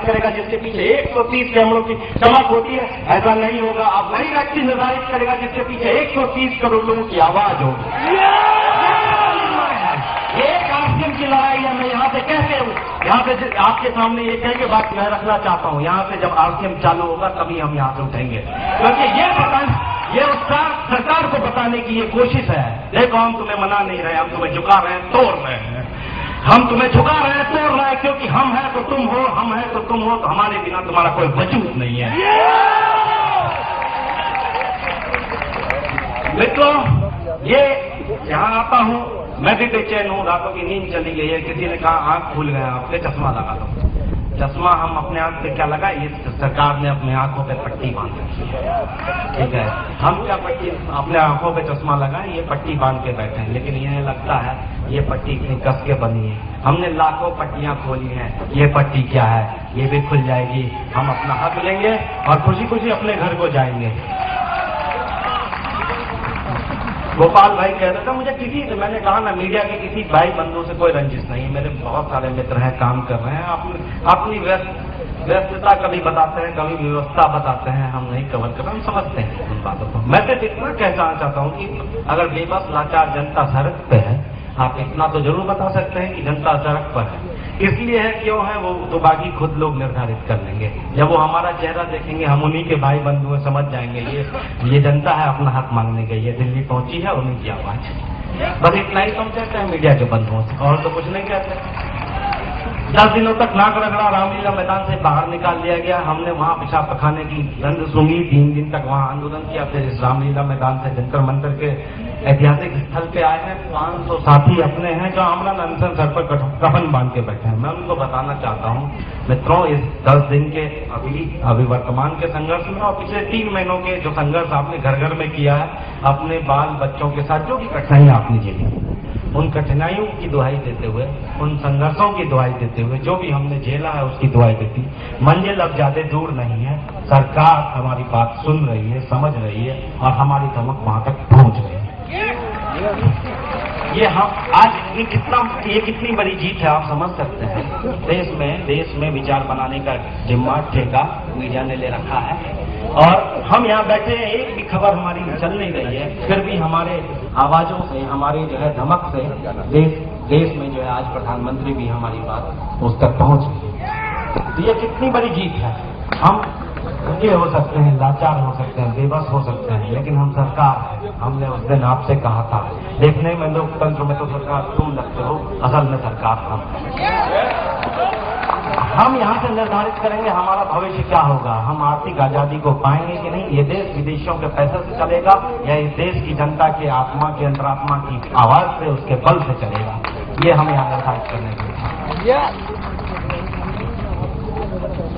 करेगा जिसके पीछे 130 कैमरों की चमक होती है, ऐसा नहीं होगा। अब वही व्यक्ति निर्धारित करेगा जिसके पीछे 130 करोड़ लोगों की आवाज होगी। ये आरसीएम की लड़ाई है। मैं यहाँ से कहते हूँ, यहाँ से आपके सामने ये कह के बात मैं रखना चाहता हूँ, यहाँ से जब आरसीएम चालू होगा तभी हम यहाँ से उठेंगे, क्योंकि ये उसका सरकार को बताने की ये कोशिश है। देखो, हम तुम्हें मना नहीं रहे, हम तुम्हें झुका रहे हैं, तोड़ रहे हैं। हम तुम्हें झुका रहे हैं, तोड़ रहे हैं, क्योंकि हम हैं तो तुम हो, हम हैं तो तुम हो, तो हमारे बिना तुम्हारा कोई वजूद नहीं है। मित्रों, ये यहाँ आता हूँ, मैं भी बेचैन हूँ, रातों की नींद चली गई है। किसी ने कहा आंख खुल गया आपके, चश्मा लगा दो। चश्मा हम अपने आंख पे क्या लगाए, ये सरकार ने अपने आंखों पे पट्टी बांध रखी है, ठीक है। हम क्या पट्टी अपने आंखों पे चश्मा लगाए, ये पट्टी बांध के बैठे हैं, लेकिन इन्हें लगता है ये पट्टी इतनी कस के बनी है। हमने लाखों पट्टियां खोली हैं, ये पट्टी क्या है, ये भी खुल जाएगी। हम अपना हक लेंगे और खुशी खुशी अपने घर को जाएंगे। गोपाल भाई कह रहे थे मुझे किसी से, मैंने कहा ना, मीडिया के किसी भाई बंधु से कोई रंजिश नहीं है। मेरे बहुत सारे मित्र हैं, काम कर रहे हैं, अपनी व्यस्तता कभी बताते हैं, कभी व्यवस्था बताते हैं, हम नहीं कवर कर रहे, हम समझते हैं उन बातों को। मैं तो इतना कहना चाहता हूँ कि अगर बेबस लाचार जनता सड़क पे है, आप इतना तो जरूर बता सकते हैं कि जनता सड़क पर है, इसलिए है, क्यों है, वो तो बाकी खुद लोग निर्धारित कर लेंगे। जब वो हमारा चेहरा देखेंगे, हम उन्हीं के भाई बंधु समझ जाएंगे ये जनता है, अपना हक मांगने गई है, दिल्ली पहुंची है, उन्हीं की आवाज। बस इतना ही हम कहते हैं मीडिया के बंधुओं से, और तो कुछ नहीं कहते। 10 दिनों तक नाक रगड़ा रामलीला मैदान से बाहर निकाल दिया गया। हमने वहां पेशाब पखाने की गंध सूंघी, 3 दिन तक वहां आंदोलन किया। फिर इस रामलीला मैदान से जंतर मंतर के ऐतिहासिक स्थल पे आए हैं। 500 साथी अपने हैं जो आमरण अनशन सर पर कफन बांध के बैठे हैं। मैं उनको बताना चाहता हूं मित्रों, इस 10 दिन के अभी वर्तमान के संघर्ष में और पिछले 3 महीनों के जो संघर्ष आपने घर घर में किया है, अपने बाल बच्चों के साथ जो भी कठिनाइयां आपने झेली, उन कठिनाइयों की दुहाई देते हुए, उन संघर्षों की दुहाई देते हुए, जो भी हमने झेला है उसकी दुहाई देती, मंजिल अब ज्यादा दूर नहीं है। सरकार हमारी बात सुन रही है, समझ रही है और हमारी धमक वहां तक पहुंच रही है। ये हम आज ये कितनी बड़ी जीत है, आप समझ सकते हैं। देश में विचार बनाने का जिम्मा ठेका मीडिया ने ले रखा है और हम यहाँ बैठे हैं, एक भी खबर हमारी चल नहीं रही है, फिर भी हमारे आवाजों से, हमारी जो है धमक से देश में जो है आज प्रधानमंत्री भी हमारी बात उस तक पहुंच गई। तो ये कितनी बड़ी जीत है। हम भूखे हो सकते हैं, लाचार हो सकते हैं, बेबस हो सकते हैं, लेकिन हम सरकार है। हमने उस दिन आपसे कहा था, देखने में लोकतंत्र में तो सरकार तुम लगते हो, असल में सरकार हम। हम यहाँ से निर्धारित करेंगे हमारा भविष्य क्या होगा, हम आर्थिक आजादी को पाएंगे कि नहीं, ये देश विदेशियों के पैसे से चलेगा या इस देश की जनता के आत्मा की अंतरात्मा की आवाज से, उसके बल से चलेगा, ये हम यहाँ निर्धारित करने के लिए।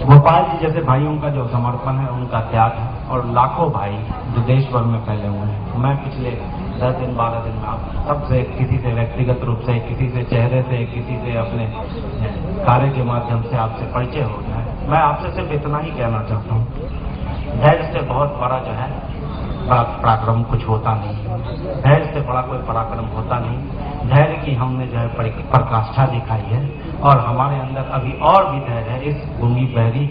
गोपाल जी जैसे भाइयों का जो समर्पण है, उनका त्याग है, और लाखों भाई जो देश भर में फैले हुए हैं। मैं पिछले 10 दिन 12 दिन में आप सबसे, किसी से व्यक्तिगत रूप से, किसी से चेहरे से, किसी से अपने कार्य के माध्यम से आपसे परिचय हो गया है। मैं आपसे सिर्फ इतना ही कहना चाहता हूँ, धैर्य से बहुत बड़ा जो है पराक्रम कुछ होता नहीं, धैर्य से बड़ा कोई पराक्रम होता नहीं। धैर्य की हमने जो है पराकाष्ठा दिखाई है और हमारे अंदर अभी और भी धैर्य है इस गूंगी बहरी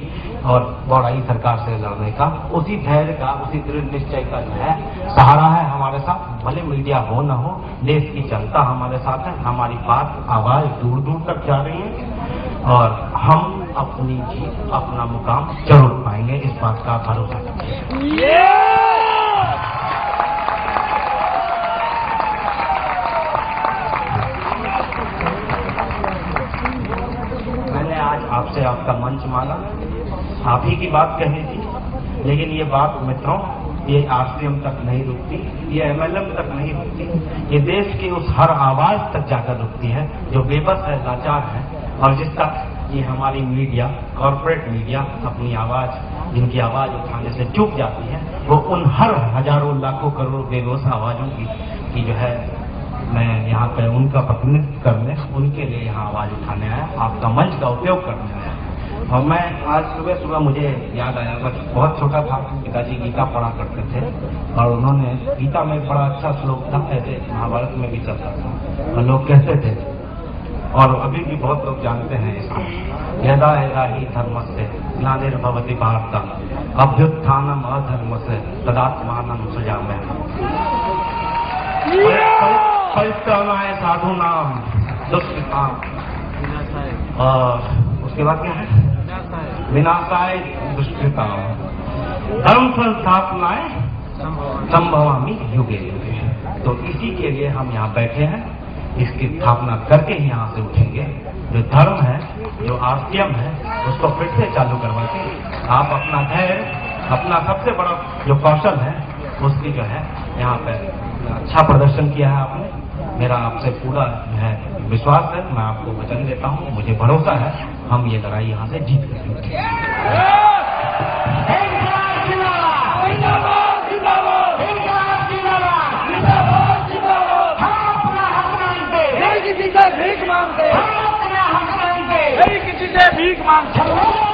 और बौड़ाई सरकार से लड़ने का। उसी धैर्य का, उसी दृढ़ निश्चय का जो है सहारा है हमारे साथ। भले मीडिया हो न हो, देश की जनता हमारे साथ है, हमारी बात आवाज दूर दूर तक जा रही है और हम अपनी जीत, अपना मुकाम जरूर पाएंगे, इस बात का भरोसा कीजिए। आपसे आपका मंच मांगा, आप ही की बात कहनी थी, लेकिन ये बात मित्रों, ये आरसीएम तक नहीं रुकती, ये एमएलएम तक नहीं रुकती, ये देश की उस हर आवाज तक जाकर रुकती है जो बेबस है, लाचार है, और जिस तक ये हमारी मीडिया, कॉर्पोरेट मीडिया अपनी आवाज, जिनकी आवाज उठाने से चूक जाती है, वो उन हर हजारों लाखों करोड़ बेबस आवाजों की जो है, मैं यहाँ पे उनका प्रतिनिधित्व करने, उनके लिए यहाँ आवाज उठाने आया, आपका मंच का उपयोग करने आया। और मैं आज सुबह सुबह मुझे याद आया, बस बहुत छोटा था, पिताजी गीता पढ़ा करते थे और उन्होंने गीता में बड़ा अच्छा श्लोक था, ऐसे महाभारत में भी चलता था और लोग कहते थे और अभी भी बहुत लोग जानते हैं इसको। यदा यदा ही धर्म से ग्लानिर्भवति भारत अभ्युत्थानम अधर्म से तदात्मानं सृजाम्यहम्। परित्राणाय साधूनां दुष्कृताम्, और उसके बाद क्या है, विनाशाय दुष्कृताम् धर्म संस्थापनाय संभवामि युगे युगे। तो इसी के लिए हम यहाँ बैठे हैं, इसकी स्थापना करके ही यहाँ से उठेंगे। जो धर्म है, जो आरसीएम है, उसको फिर से चालू करवा के आप अपना धैर्य, अपना सबसे बड़ा जो कौशल है, उसकी जो है यहाँ पे अच्छा प्रदर्शन किया है आपने। मेरा आपसे पूरा जो है विश्वास है, मैं आपको वचन देता हूँ, मुझे भरोसा है हम ये लड़ाई यहाँ से जीत करेंगे। भीख मांगते, किसी से भीख मांगते।